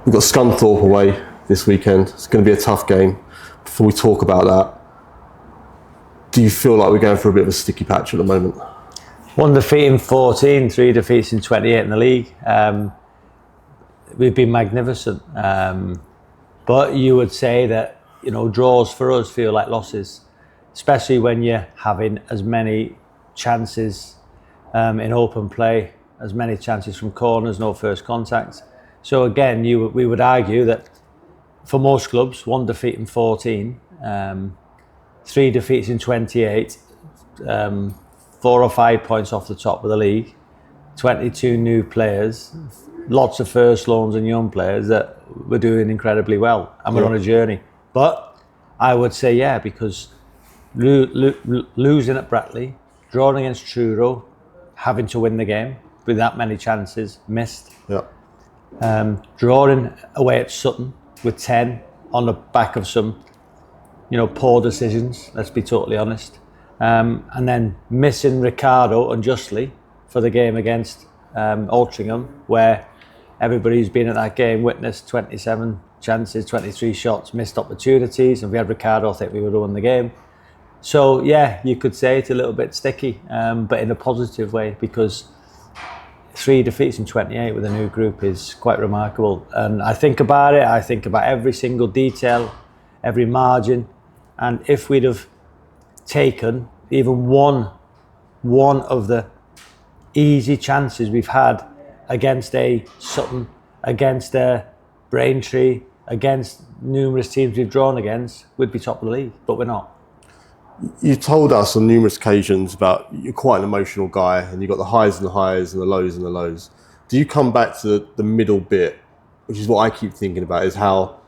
We've got Scunthorpe away this weekend. It's going to be a tough game. Before we talk about that, do you feel like we're going for a bit of a sticky patch at the moment? 1 defeat in 14, 3 defeats in 28 in the league. We've been magnificent. But you would say that, draws for us feel like losses, especially when you're having as many chances in open play, as many chances from corners, no first contact. So again, we would argue that for most clubs, 1 defeat in 14, 3 defeats in 28, 4 or 5 points off the top of the league, 22 new players, lots of first loans and young players that we're doing incredibly well, and we're on a journey. But I would say, because losing at Bratley, drawing against Truro, having to win the game with that many chances missed. Drawing away at Sutton with 10 on the back of some, poor decisions, let's be totally honest. And then missing Ricardo unjustly for the game against Altrincham, where everybody who's been at that game witnessed 27 chances, 23 shots, missed opportunities, and if we had Ricardo, I think we would have won the game. So you could say it's a little bit sticky, but in a positive way, because 3 defeats in 28 with a new group is quite remarkable. And I think about it, I think about every single detail, every margin, and if we'd have taken even one of the easy chances we've had against a Sutton, against a Braintree, against numerous teams we've drawn against, we'd be top of the league, but we're not. You told us on numerous occasions about you're quite an emotional guy and you've got the highs and the highs and the lows and the lows. Do you come back to the middle bit, which is what I keep thinking about, is how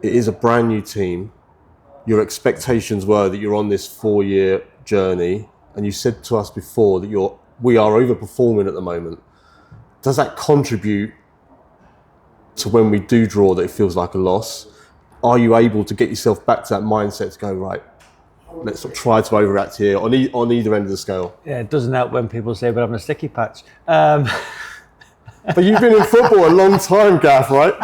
it is a brand new team. Your expectations were that you're on this 4-year journey, and you said to us before that we are overperforming at the moment. Does that contribute to when we do draw that it feels like a loss? Are you able to get yourself back to that mindset to go, right, let's not try to overact here on either end of the scale? Yeah, it doesn't help when people say we're having a sticky patch. But you've been in football a long time, Gaff, right?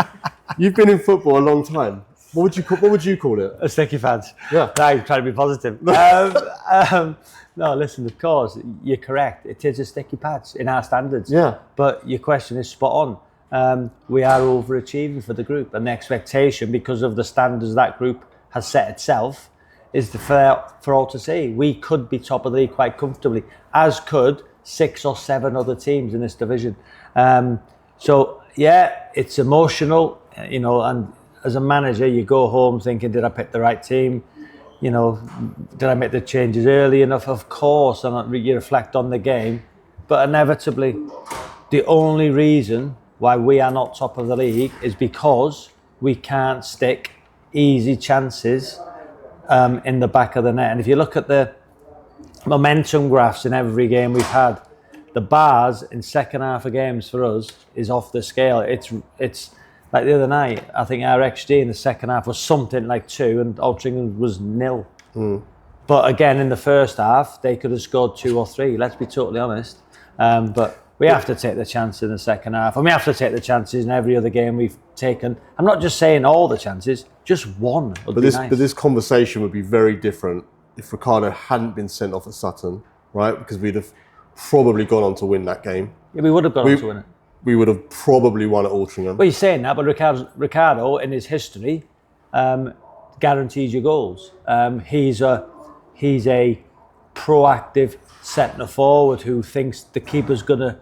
You've been in football a long time. What would you call it? A sticky patch. Yeah. No, I'm trying to be positive. No, listen, of course, you're correct. It is a sticky patch in our standards. Yeah. But your question is spot on. We are overachieving for the group, and the expectation, because of the standards that group has set itself, is for all to see. We could be top of the league quite comfortably, as could 6 or 7 other teams in this division. So it's emotional, and as a manager, you go home thinking, did I pick the right team? Did I make the changes early enough? Of course, and you reflect on the game. But inevitably, the only reason why we are not top of the league is because we can't stick easy chances in the back of the net. And if you look at the momentum graphs in every game we've had, the bars in second half of games for us is off the scale. It's like the other night, I think our XG in the second half was something like 2 and Altrincham was 0. But again, in the first half, they could have scored 2 or 3, let's be totally honest. But we have to take the chance in the second half, and we have to take the chances in every other game we've taken. I'm not just saying all the chances, just one would be nice. But this conversation would be very different if Ricardo hadn't been sent off at Sutton, right? Because we'd have probably gone on to win that game. Yeah, we would have gone on to win it. We would have probably won at Altrincham. Well, you're saying that, but Ricardo in his history, guarantees you goals. He's a proactive centre forward who thinks the keeper's going to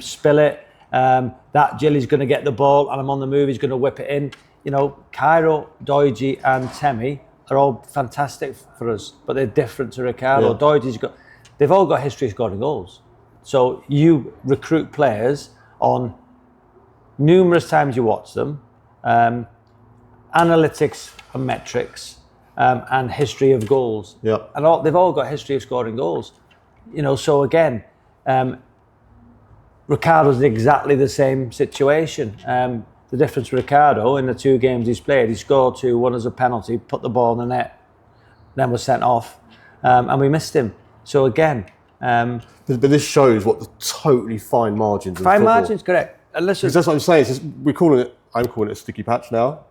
spill it, that Jilly's going to get the ball and I'm on the move, he's going to whip it in. Cairo, Doidge and Temi are all fantastic for us, but they're different to Ricardo. They've all got history of scoring goals. So you recruit players on numerous times you watch them, analytics and metrics, and history of goals. Yep. And they've all got history of scoring goals. So again, Ricardo's in exactly the same situation. The difference with Ricardo, in the 2 games he's played, he scored 2, one as a penalty, put the ball in the net, then was sent off, and we missed him. So again... but this shows what the totally fine margins of fine football. Margins, correct. Listen, because that's what I'm saying. We're calling it I'm calling it a sticky patch now.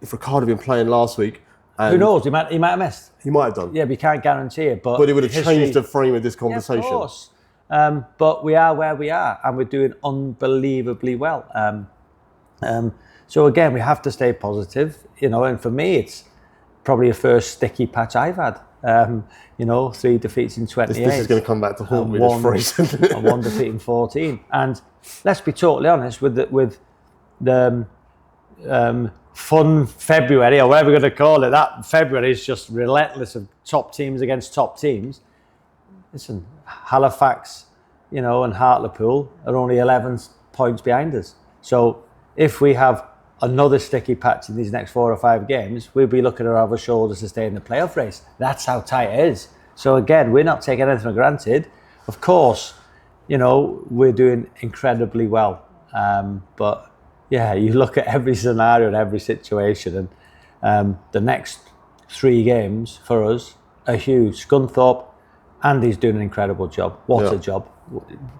If Ricardo had been playing last week, and who knows? He might have missed. he might have done. Yeah, we can't guarantee it, but But it would have changed the frame of this conversation. Yeah, of course. But we are where we are, and we're doing unbelievably well. So again, we have to stay positive, and for me, it's probably a first sticky patch I've had. 3 defeats in 28. This is going to come back to haunt me, this phrase. And 1 defeat in 14. And let's be totally honest, with the fun February, or whatever we're going to call it, that February is just relentless of top teams against top teams. Listen, Halifax, and Hartlepool are only 11 points behind us. So if we have another sticky patch in these next 4 or 5 games, we'll be looking over our shoulders to stay in the playoff race. That's how tight it is. So again, we're not taking anything for granted. Of course, we're doing incredibly well. But yeah, you look at every scenario and every situation, and the next 3 games for us are huge. Scunthorpe, Andy's doing an incredible job. What a job.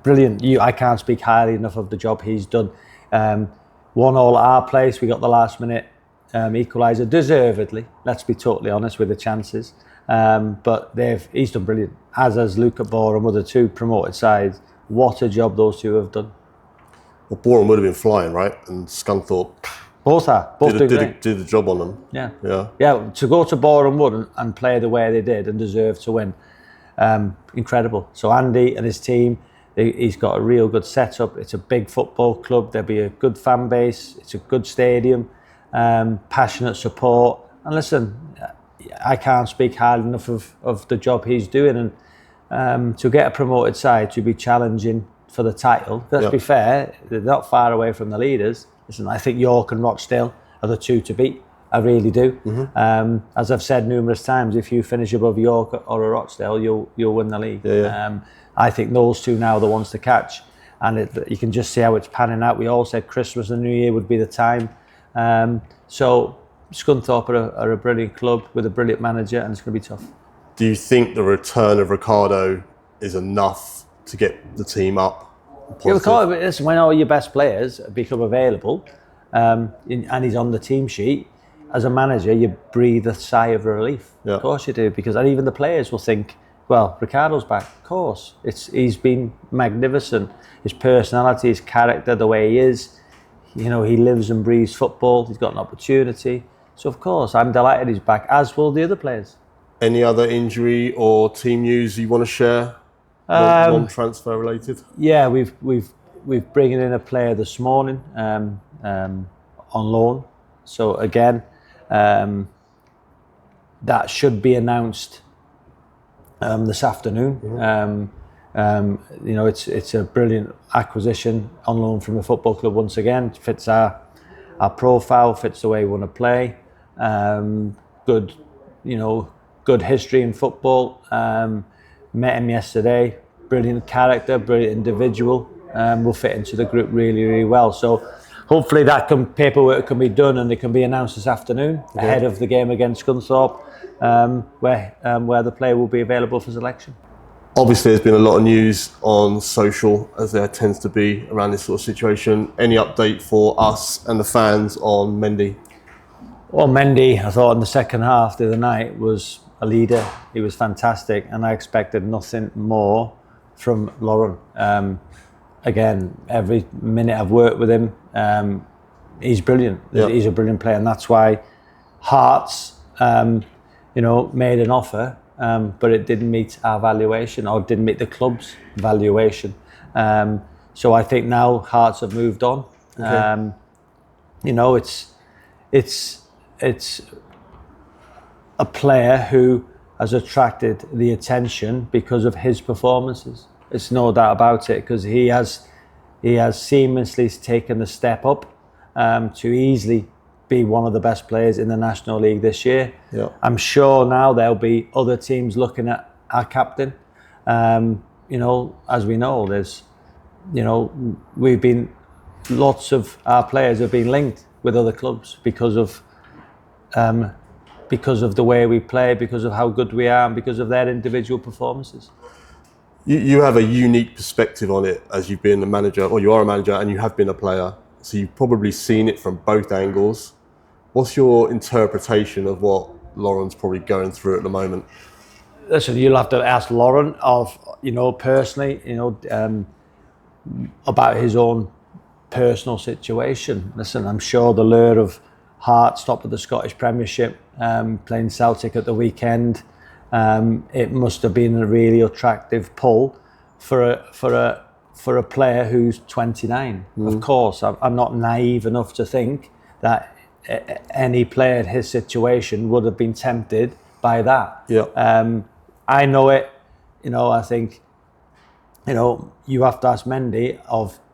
Brilliant. I can't speak highly enough of the job he's done. 1-1 at our place. We got the last minute equaliser, deservedly. Let's be totally honest with the chances. But he's done brilliant. As has Luke at Boreham with the 2 promoted sides. What a job those 2 have done. Well, Boreham would have been flying, right? And Scunthorpe both did the job on them. Yeah. To go to Boreham Wood and play the way they did and deserve to win, incredible. So Andy and his team, he's got a real good setup. It's a big football club. There'll be a good fan base. It's a good stadium, passionate support. And listen, I can't speak highly enough of the job he's doing. And to get a promoted side to be challenging for the title, let's be fair, they're not far away from the leaders. Listen, I think York and Rochdale are the 2 to beat. I really do. Mm-hmm. As I've said numerous times, if you finish above York or a Rochdale, you'll win the league. I think those 2 now are the ones to catch, and you can just see how it's panning out. We all said Christmas and New Year would be the time. So Scunthorpe are a brilliant club with a brilliant manager, and it's going to be tough. Do you think the return of Ricardo is enough to get the team up? Yeah, Ricardo, listen, when all your best players become available, and he's on the team sheet, as a manager, you breathe a sigh of relief. Yeah. Of course you do, because even the players will think, well, Ricardo's back. Of course. He's been magnificent. His personality, his character, the way he is, he lives and breathes football. He's got an opportunity. So, of course, I'm delighted he's back, as will the other players. Any other injury or team news you want to share? Non-transfer related? Yeah, we've bringing in a player this morning on loan. So again, that should be announced this afternoon. Mm-hmm. It's a brilliant acquisition on loan from the football club once again. It fits our profile, fits the way we want to play. Good history in football. Met him yesterday. Brilliant character, brilliant individual. Will fit into the group really, really well. So hopefully that paperwork can be done and it can be announced this afternoon ahead of the game against Scunthorpe, where the player will be available for selection. Obviously, there's been a lot of news on social, as there tends to be around this sort of situation. Any update for us and the fans on Mendy? Well, Mendy, I thought in the second half the other night was a leader. He was fantastic, and I expected nothing more from Lauren. Again, every minute I've worked with him, he's brilliant. Yep. He's a brilliant player, and that's why Hearts, made an offer, but it didn't meet our valuation, or didn't meet the club's valuation. So I think now Hearts have moved on. Okay. It's a player who has attracted the attention because of his performances. It's no doubt about it, because he has seamlessly taken the step up to easily be one of the best players in the National League this year. Yeah. I'm sure now there'll be other teams looking at our captain. As we know, lots of our players have been linked with other clubs because of the way we play, because of how good we are, and because of their individual performances. You have a unique perspective on it, as you've been a manager, or you are a manager and you have been a player. so you've probably seen it from both angles. What's your interpretation of what Lauren's probably going through at the moment? Listen, you'll have to ask Lauren personally, about his own personal situation. Listen, I'm sure the lure of Hearts top of the Scottish Premiership, playing Celtic at the weekend, it must have been a really attractive pull for a player who's 29. Of course, I'm not naive enough to think that any player in his situation would have been tempted by that. Yeah. I know it. I think, you have to ask Mendy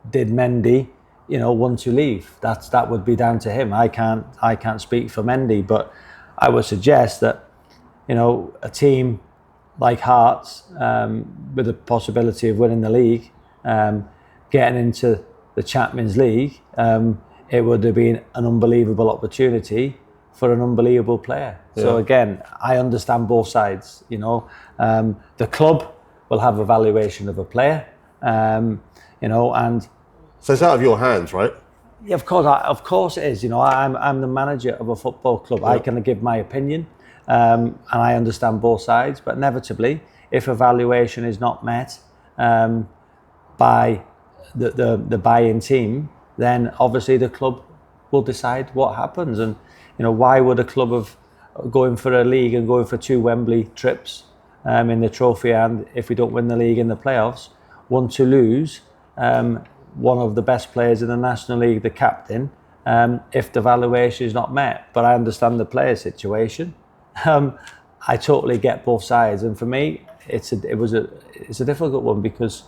did Mendy, want to leave? That would be down to him. I can't speak for Mendy, but I would suggest that, a team like Hearts, with the possibility of winning the league, getting into the Champions League, it would have been an unbelievable opportunity for an unbelievable player. Yeah. So again, I understand both sides. The club will have a valuation of a player, and so it's out of your hands, right? Yeah, of course it is. I'm the manager of a football club. Yeah. I can give my opinion, and I understand both sides. But inevitably, if a valuation is not met by the buying team, then obviously the club will decide what happens. And why would a club of going for a league and going for 2 Wembley trips in the trophy, and if we don't win the league in the playoffs, want to lose one of the best players in the National League, the captain, if the valuation is not met? But I understand the player situation. I totally get both sides, and for me, it's a difficult one because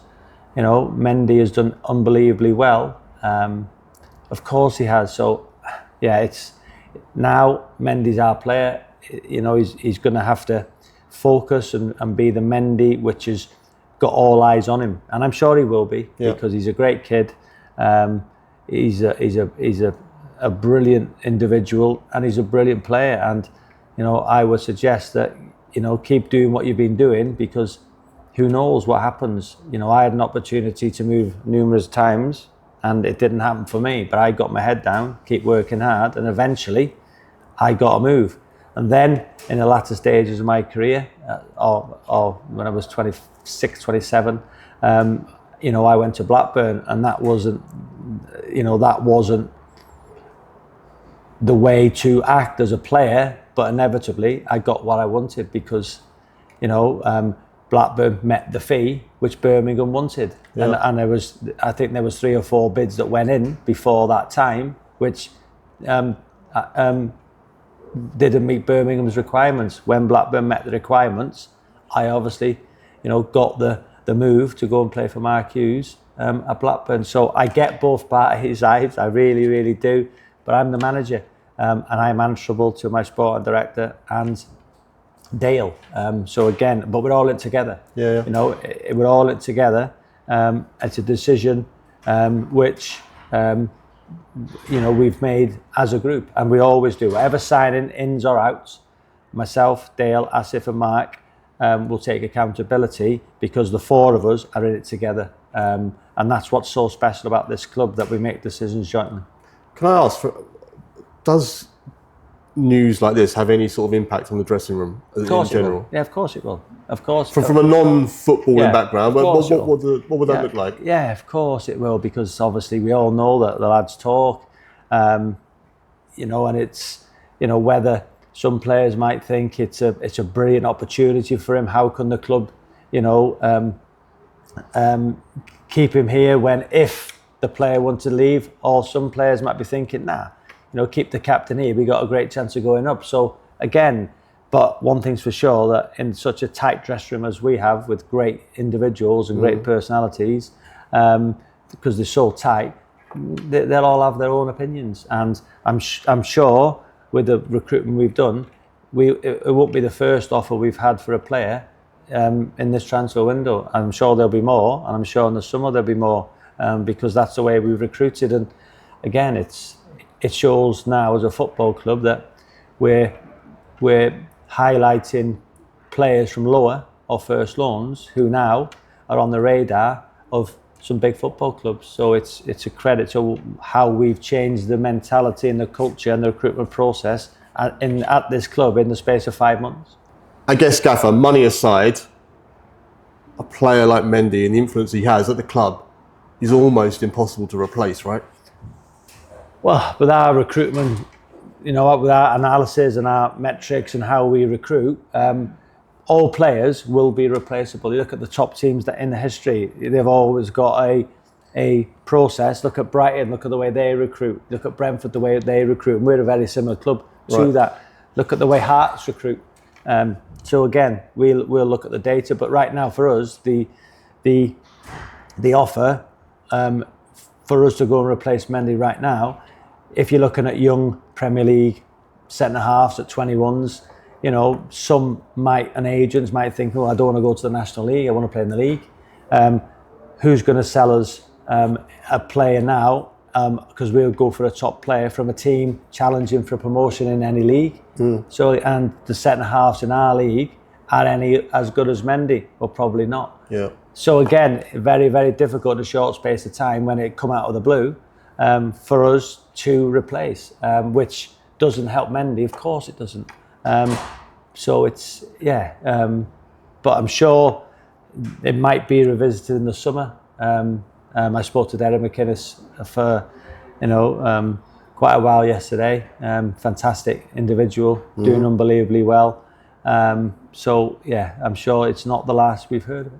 Mendy has done unbelievably well. Of course he has. So yeah, it's now Mendy's our player. He's going to have to focus and be the Mendy which has got all eyes on him, and I'm sure he will be. Yeah. Because he's a great kid. He's a brilliant individual, and he's a brilliant player. And I would suggest that keep doing what you've been doing, because who knows what happens. I had an opportunity to move numerous times, and it didn't happen for me. But I got my head down, keep working hard, and eventually I got a move. And then in the latter stages of my career, or when I was 26, 27, I went to Blackburn, and that wasn't the way to act as a player. But inevitably, I got what I wanted because, Blackburn met the fee which Birmingham wanted. Yeah. And I think there was 3 or 4 bids that went in before that time, which didn't meet Birmingham's requirements. When Blackburn met the requirements, I obviously, got the move to go and play for Mark Hughes at Blackburn. So I get both parties' sides, I really, really do. But I'm the manager, and I'm answerable to my sporting director and Dale. So again, but we're all in together. Yeah. We're all in together. It's a decision which we've made as a group, and we always do. Whatever signing, ins or outs, myself, Dale, Asif and Mark will take accountability, because the 4 of us are in it together. And that's what's so special about this club, that we make decisions jointly. Can I ask, does news like this have any sort of impact on the dressing room in general? Yeah, of course it will. Of course. From a non-footballing background, what would that look like? Yeah, of course it will, because obviously we all know that the lads talk, and it's, whether some players might think it's a brilliant opportunity for him. How can the club, keep him here when if the player wants to leave? Or some players might be thinking, nah, keep the captain here. We got a great chance of going up. So again, but one thing's for sure, that in such a tight dressing room as we have, with great individuals and great personalities, because they're so tight, they'll all have their own opinions. And I'm sure with the recruitment we've done, it won't be the first offer we've had for a player in this transfer window. I'm sure there'll be more, and I'm sure in the summer there'll be more, because that's the way we've recruited. And again, it shows now as a football club that we're highlighting players from lower or first loans who now are on the radar of some big football clubs. So it's a credit to how we've changed the mentality and the culture and the recruitment process at this club in the space of 5 months. I guess, Gaffer, money aside, a player like Mendy and the influence he has at the club is almost impossible to replace, right? Well, with our recruitment, with our analysis and our metrics and how we recruit, all players will be replaceable. You look at the top teams that in the history, they've always got a process. Look at Brighton, look at the way they recruit. Look at Brentford, the way they recruit. And we're a very similar club to that. Look at the way Hearts recruit. So again, we'll look at the data. But right now, for us, the offer for us to go and replace Mendy right now, if you're looking at young Premier League centre halves at 21s, some agents might think, I don't want to go to the National League, I want to play in the league. Who's going to sell us a player now? Because we'll go for a top player from a team challenging for promotion in any league. So, and the centre halves in our league are any as good as Mendy? Or probably not. Yeah. So again, very, very difficult in a short space of time when it come out of the blue for us to replace, which doesn't help Mendy. Of course it doesn't. So it's, but I'm sure it might be revisited in the summer. I spoke to Derek McInnes for, quite a while yesterday. Fantastic individual, doing unbelievably well. So yeah, I'm sure it's not the last we've heard of it.